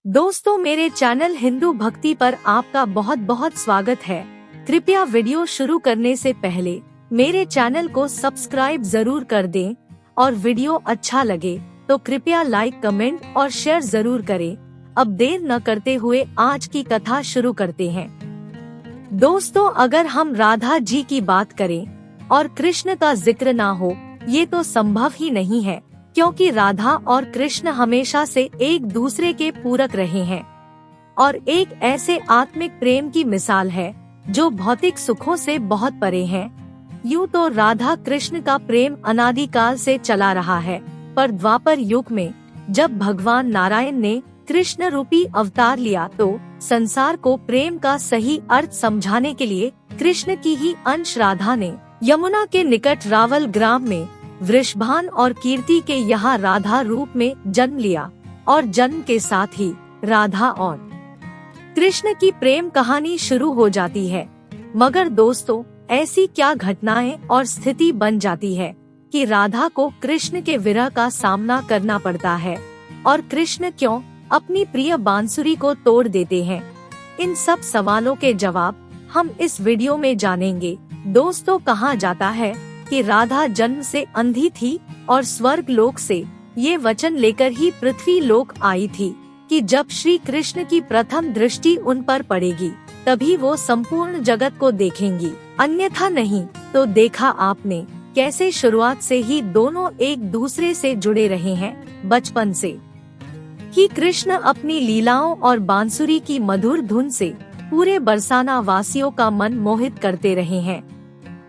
दोस्तों, मेरे चैनल हिंदू भक्ति पर आपका बहुत बहुत स्वागत है। कृपया वीडियो शुरू करने से पहले मेरे चैनल को सब्सक्राइब जरूर कर दें और वीडियो अच्छा लगे तो कृपया लाइक, कमेंट और शेयर जरूर करें। अब देर न करते हुए आज की कथा शुरू करते हैं। दोस्तों, अगर हम राधा जी की बात करें और कृष्ण का जिक्र ना हो, ये तो संभव ही नहीं है, क्योंकि राधा और कृष्ण हमेशा से एक दूसरे के पूरक रहे हैं और एक ऐसे आत्मिक प्रेम की मिसाल है जो भौतिक सुखों से बहुत परे है। यूँ तो राधा कृष्ण का प्रेम अनादिकाल से चला रहा है, पर द्वापर युग में जब भगवान नारायण ने कृष्ण रूपी अवतार लिया तो संसार को प्रेम का सही अर्थ समझाने के लिए कृष्ण की ही अंश राधा ने यमुना के निकट रावल ग्राम में वृषभान और कीर्ति के यहाँ राधा रूप में जन्म लिया और जन्म के साथ ही राधा और कृष्ण की प्रेम कहानी शुरू हो जाती है। मगर दोस्तों, ऐसी क्या घटनाएं और स्थिति बन जाती है कि राधा को कृष्ण के विरह का सामना करना पड़ता है और कृष्ण क्यों अपनी प्रिय बांसुरी को तोड़ देते हैं? इन सब सवालों के जवाब हम इस वीडियो में जानेंगे। दोस्तों, कहा जाता है कि राधा जन्म से अंधी थी और स्वर्ग लोक से ये वचन लेकर ही पृथ्वी लोक आई थी कि जब श्री कृष्ण की प्रथम दृष्टि उन पर पड़ेगी तभी वो संपूर्ण जगत को देखेंगी, अन्यथा नहीं। तो देखा आपने कैसे शुरुआत से ही दोनों एक दूसरे से जुड़े रहे हैं। बचपन से ही कृष्ण अपनी लीलाओं और बांसुरी की मधुर धुन से पूरे बरसाना वासियों का मन मोहित करते रहे हैं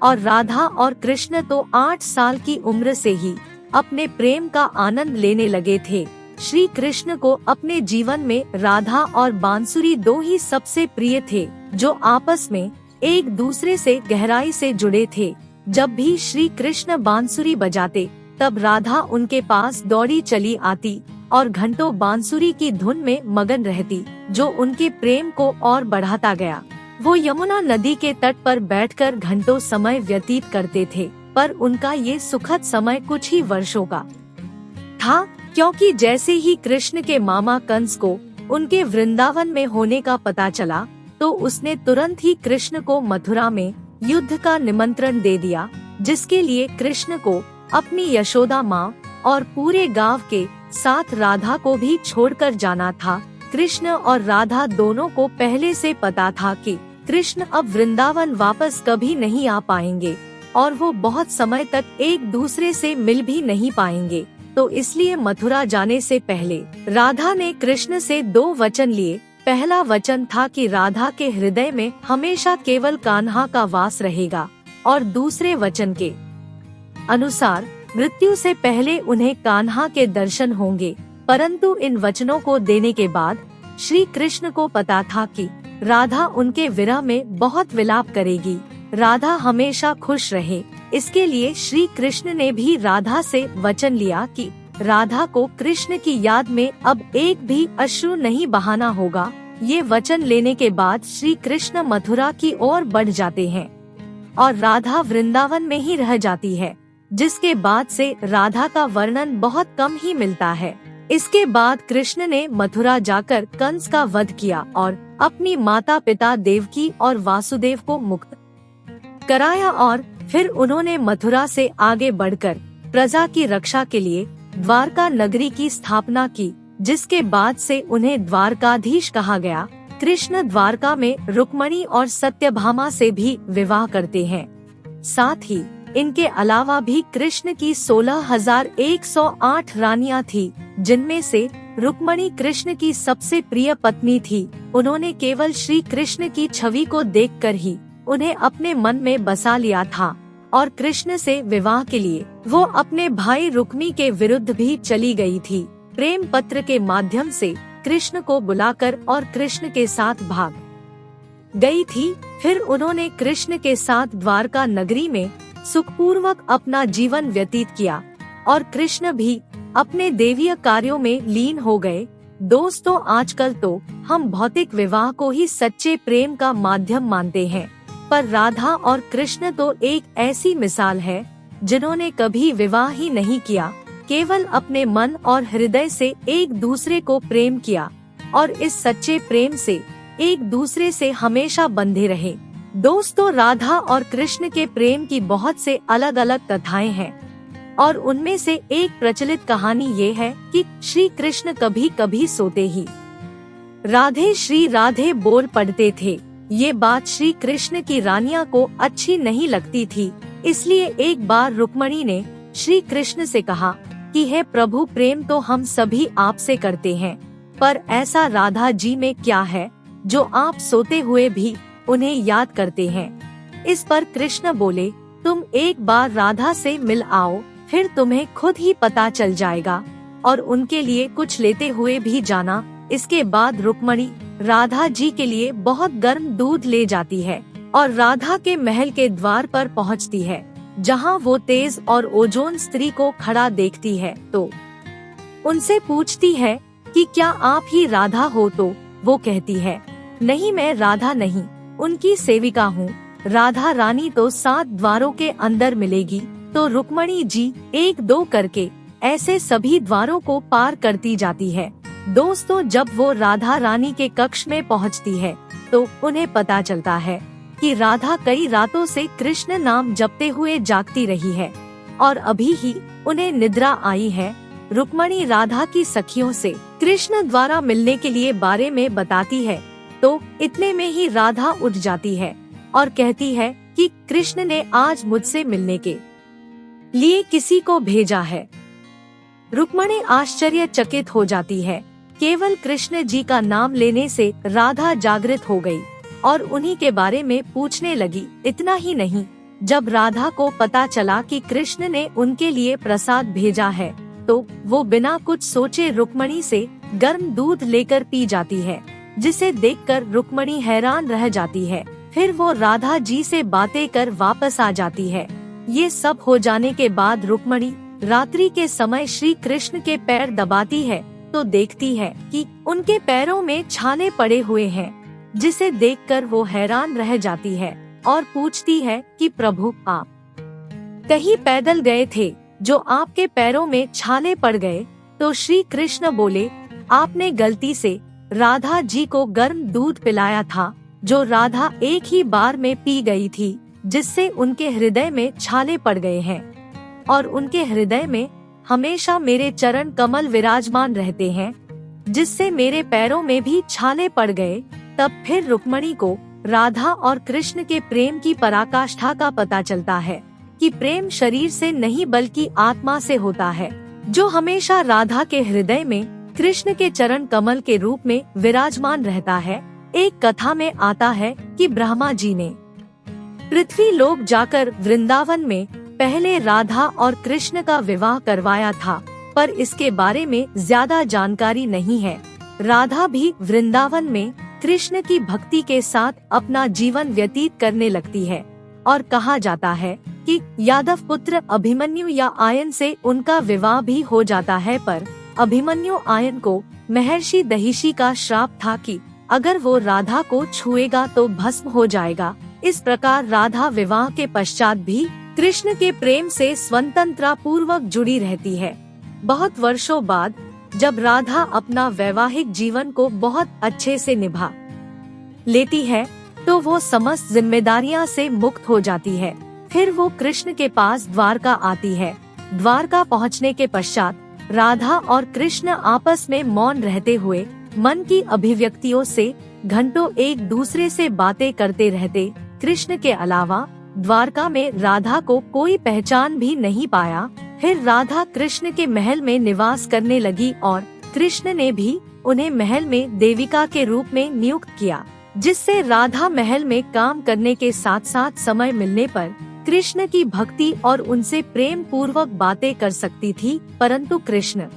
और राधा और कृष्ण तो 8 साल की उम्र से ही अपने प्रेम का आनंद लेने लगे थे। श्री कृष्ण को अपने जीवन में राधा और बांसुरी दो ही सबसे प्रिय थे, जो आपस में एक दूसरे से गहराई से जुड़े थे। जब भी श्री कृष्ण बांसुरी बजाते तब राधा उनके पास दौड़ी चली आती और घंटों बांसुरी की धुन में मगन रहती, जो उनके प्रेम को और बढ़ाता गया। वो यमुना नदी के तट पर बैठकर घंटों समय व्यतीत करते थे, पर उनका ये सुखद समय कुछ ही वर्षों का था, क्योंकि जैसे ही कृष्ण के मामा कंस को उनके वृंदावन में होने का पता चला तो उसने तुरंत ही कृष्ण को मथुरा में युद्ध का निमंत्रण दे दिया, जिसके लिए कृष्ण को अपनी यशोदा माँ और पूरे गांव के साथ राधा को भी छोड़कर जाना था। कृष्ण और राधा दोनों को पहले से पता था कि कृष्ण अब वृंदावन वापस कभी नहीं आ पाएंगे और वो बहुत समय तक एक दूसरे से मिल भी नहीं पाएंगे, तो इसलिए मथुरा जाने से पहले राधा ने कृष्ण से 2 वचन लिए। पहला वचन था कि राधा के हृदय में हमेशा केवल कान्हा का वास रहेगा और दूसरे वचन के अनुसार मृत्यु से पहले उन्हें कान्हा के दर्शन होंगे। परंतु इन वचनों को देने के बाद श्री कृष्ण को पता था कि राधा उनके विरह में बहुत विलाप करेगी। राधा हमेशा खुश रहे, इसके लिए श्री कृष्ण ने भी राधा से वचन लिया कि राधा को कृष्ण की याद में अब एक भी अश्रु नहीं बहाना होगा। ये वचन लेने के बाद श्री कृष्ण मथुरा की ओर बढ़ जाते हैं और राधा वृंदावन में ही रह जाती है, जिसके बाद से राधा का वर्णन बहुत कम ही मिलता है। इसके बाद कृष्ण ने मथुरा जाकर कंस का वध किया और अपनी माता पिता देवकी और वासुदेव को मुक्त कराया और फिर उन्होंने मथुरा से आगे बढ़कर प्रजा की रक्षा के लिए द्वारका नगरी की स्थापना की, जिसके बाद से उन्हें द्वारकाधीश कहा गया। कृष्ण द्वारका में रुक्मणी और सत्यभामा से भी विवाह करते हैं। साथ ही इनके अलावा भी कृष्ण की 16,108 रानियां थी, जिनमें से रुक्मणी कृष्ण की सबसे प्रिय पत्नी थी। उन्होंने केवल श्री कृष्ण की छवि को देखकर ही उन्हें अपने मन में बसा लिया था और कृष्ण से विवाह के लिए वो अपने भाई रुक्मी के विरुद्ध भी चली गई थी। प्रेम पत्र के माध्यम से कृष्ण को बुलाकर और कृष्ण के साथ भाग गई थी। फिर उन्होंने कृष्ण के साथ द्वारका नगरी में सुखपूर्वक अपना जीवन व्यतीत किया और कृष्ण भी अपने देवीय कार्यों में लीन हो गए। दोस्तों, आजकल तो हम भौतिक विवाह को ही सच्चे प्रेम का माध्यम मानते हैं, पर राधा और कृष्ण तो एक ऐसी मिसाल है जिन्होंने कभी विवाह ही नहीं किया, केवल अपने मन और हृदय से एक दूसरे को प्रेम किया। और इस सच्चे प्रेम से एक दूसरे से हमेशा बंधे रहे। दोस्तों, राधा और कृष्ण के प्रेम की बहुत से अलग अलग कथाएं हैं और उनमें से एक प्रचलित कहानी ये है कि श्री कृष्ण कभी कभी सोते ही राधे श्री राधे बोल पड़ते थे। ये बात श्री कृष्ण की रानियां को अच्छी नहीं लगती थी, इसलिए एक बार रुक्मणी ने श्री कृष्ण से कहा कि हे प्रभु, प्रेम तो हम सभी आपसे करते हैं, पर ऐसा राधा जी में क्या है जो आप सोते हुए भी उन्हें याद करते हैं। इस पर कृष्ण बोले, तुम एक बार राधा से मिल आओ, फिर तुम्हें खुद ही पता चल जाएगा, और उनके लिए कुछ लेते हुए भी जाना। इसके बाद रुक्मणी राधा जी के लिए बहुत गर्म दूध ले जाती है और राधा के महल के द्वार पर पहुंचती है, जहां वो तेज और ओजोन स्त्री को खड़ा देखती है तो उनसे पूछती है कि क्या आप ही राधा हो? तो वो कहती है, नहीं, मैं राधा नहीं, उनकी सेविका हूँ। राधा रानी तो 7 द्वारों के अंदर मिलेगी। तो रुक्मणी जी 1-2 करके ऐसे सभी द्वारों को पार करती जाती है। दोस्तों, जब वो राधा रानी के कक्ष में पहुंचती है तो उन्हें पता चलता है कि राधा कई रातों से कृष्ण नाम जपते हुए जागती रही है और अभी ही उन्हें निद्रा आई है। रुक्मणी राधा की सखियों से कृष्ण द्वारा मिलने के लिए बारे में बताती है, तो इतने में ही राधा उठ जाती है और कहती है कि कृष्ण ने आज मुझसे मिलने के लिए किसी को भेजा है। रुक्मणी आश्चर्यचकित हो जाती है। केवल कृष्ण जी का नाम लेने से राधा जागृत हो गई और उन्हीं के बारे में पूछने लगी। इतना ही नहीं, जब राधा को पता चला कि कृष्ण ने उनके लिए प्रसाद भेजा है तो वो बिना कुछ सोचे रुक्मणी से गर्म दूध लेकर पी जाती है, जिसे देखकर रुक्मणी हैरान रह जाती है। फिर वो राधा जी से बातें कर वापस आ जाती है। ये सब हो जाने के बाद रुक्मणी रात्रि के समय श्री कृष्ण के पैर दबाती है तो देखती है कि उनके पैरों में छाले पड़े हुए हैं, जिसे देखकर वो हैरान रह जाती है और पूछती है कि प्रभु, आप कहीं पैदल गए थे जो आपके पैरों में छाले पड़ गए? तो श्री कृष्ण बोले, आपने गलती से राधा जी को गर्म दूध पिलाया था, जो राधा एक ही बार में पी गई थी, जिससे उनके हृदय में छाले पड़ गए हैं और उनके हृदय में हमेशा मेरे चरण कमल विराजमान रहते हैं, जिससे मेरे पैरों में भी छाले पड़ गए। तब फिर रुक्मणी को राधा और कृष्ण के प्रेम की पराकाष्ठा का पता चलता है कि प्रेम शरीर से नहीं बल्कि आत्मा से होता है, जो हमेशा राधा के हृदय में कृष्ण के चरण कमल के रूप में विराजमान रहता है। एक कथा में आता है कि ब्रह्मा जी ने पृथ्वी लोक जाकर वृंदावन में पहले राधा और कृष्ण का विवाह करवाया था, पर इसके बारे में ज्यादा जानकारी नहीं है। राधा भी वृंदावन में कृष्ण की भक्ति के साथ अपना जीवन व्यतीत करने लगती है और कहा जाता है कि यादव पुत्र अभिमन्यु या आयन से उनका विवाह भी हो जाता है, पर अभिमन्यु आयन को महर्षि दहिषी का श्राप था कि अगर वो राधा को छुएगा तो भस्म हो जाएगा। इस प्रकार राधा विवाह के पश्चात भी कृष्ण के प्रेम से स्वतंत्रता पूर्वक जुड़ी रहती है। बहुत वर्षों बाद जब राधा अपना वैवाहिक जीवन को बहुत अच्छे से निभा लेती है तो वो समस्त जिम्मेदारियां से मुक्त हो जाती है। फिर वो कृष्ण के पास द्वारका आती है। द्वारका पहुंचने के पश्चात राधा और कृष्ण आपस में मौन रहते हुए मन की अभिव्यक्तियों से घंटों एक दूसरे से बातें करते रहते। कृष्ण के अलावा द्वारका में राधा को कोई पहचान भी नहीं पाया। फिर राधा कृष्ण के महल में निवास करने लगी और कृष्ण ने भी उन्हें महल में देविका के रूप में नियुक्त किया, जिससे राधा महल में काम करने के साथ साथ समय मिलने पर कृष्ण की भक्ति और उनसे प्रेम पूर्वक बातें कर सकती थी। परंतु कृष्ण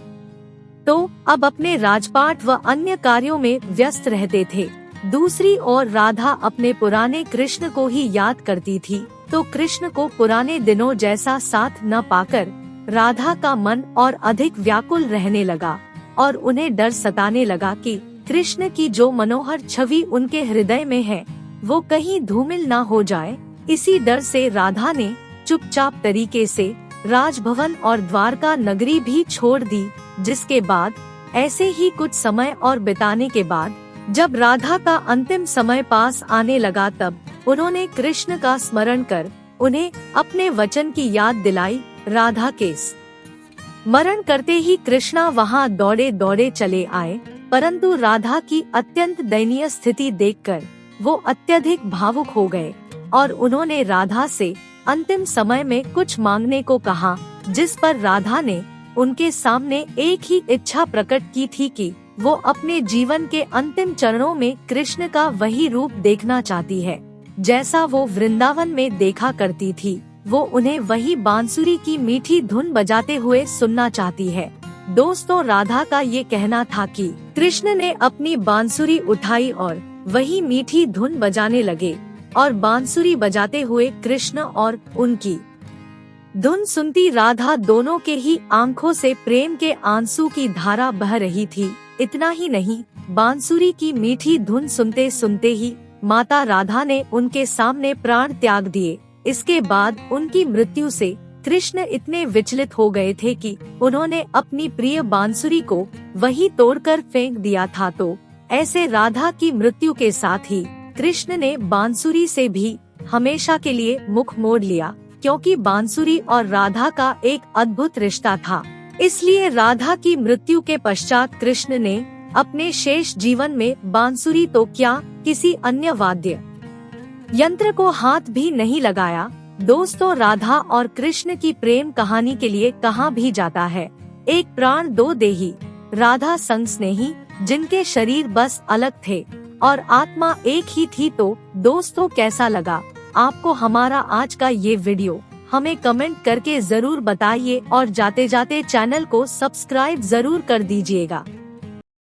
तो अब अपने राजपाट व अन्य कार्यों में व्यस्त रहते थे। दूसरी ओर राधा अपने पुराने कृष्ण को ही याद करती थी, तो कृष्ण को पुराने दिनों जैसा साथ न पाकर राधा का मन और अधिक व्याकुल रहने लगा और उन्हें डर सताने लगा कि कृष्ण की जो मनोहर छवि उनके हृदय में है वो कहीं धूमिल न हो जाए। इसी डर से राधा ने चुपचाप तरीके से राजभवन और द्वारका नगरी भी छोड़ दी, जिसके बाद ऐसे ही कुछ समय और बिताने के बाद जब राधा का अंतिम समय पास आने लगा तब उन्होंने कृष्ण का स्मरण कर उन्हें अपने वचन की याद दिलाई। राधा के स्मरण करते ही कृष्णा वहां दौड़े दौड़े चले आए, परंतु राधा की अत्यंत दयनीय स्थिति देखकर वो अत्यधिक भावुक हो गए और उन्होंने राधा से अंतिम समय में कुछ मांगने को कहा, जिस पर राधा ने उनके सामने एक ही इच्छा प्रकट की थी कि वो अपने जीवन के अंतिम चरणों में कृष्ण का वही रूप देखना चाहती है जैसा वो वृंदावन में देखा करती थी। वो उन्हें वही बांसुरी की मीठी धुन बजाते हुए सुनना चाहती है। दोस्तों, राधा का ये कहना था कि कृष्ण ने अपनी बांसुरी उठाई और वही मीठी धुन बजाने लगे और बांसुरी बजाते हुए कृष्ण और उनकी धुन सुनती राधा दोनों के ही आंखों से प्रेम के आंसू की धारा बह रही थी। इतना ही नहीं, बांसुरी की मीठी धुन सुनते सुनते ही माता राधा ने उनके सामने प्राण त्याग दिए। इसके बाद उनकी मृत्यु से कृष्ण इतने विचलित हो गए थे कि उन्होंने अपनी प्रिय बांसुरी को वही तोड़कर फेंक दिया था। तो ऐसे राधा की मृत्यु के साथ ही कृष्ण ने बांसुरी से भी हमेशा के लिए मुख मोड़ लिया, क्योंकि बांसुरी और राधा का एक अद्भुत रिश्ता था। इसलिए राधा की मृत्यु के पश्चात कृष्ण ने अपने शेष जीवन में बांसुरी तो क्या किसी अन्य वाद्य यंत्र को हाथ भी नहीं लगाया। दोस्तों, राधा और कृष्ण की प्रेम कहानी के लिए कहा भी जाता है, एक प्राण दो देही। राधा संग स्नेही, जिनके शरीर बस अलग थे और आत्मा एक ही थी। तो दोस्तों, कैसा लगा आपको हमारा आज का ये वीडियो? हमें कमेंट करके जरूर बताइए और जाते जाते चैनल को सब्सक्राइब जरूर कर दीजिएगा।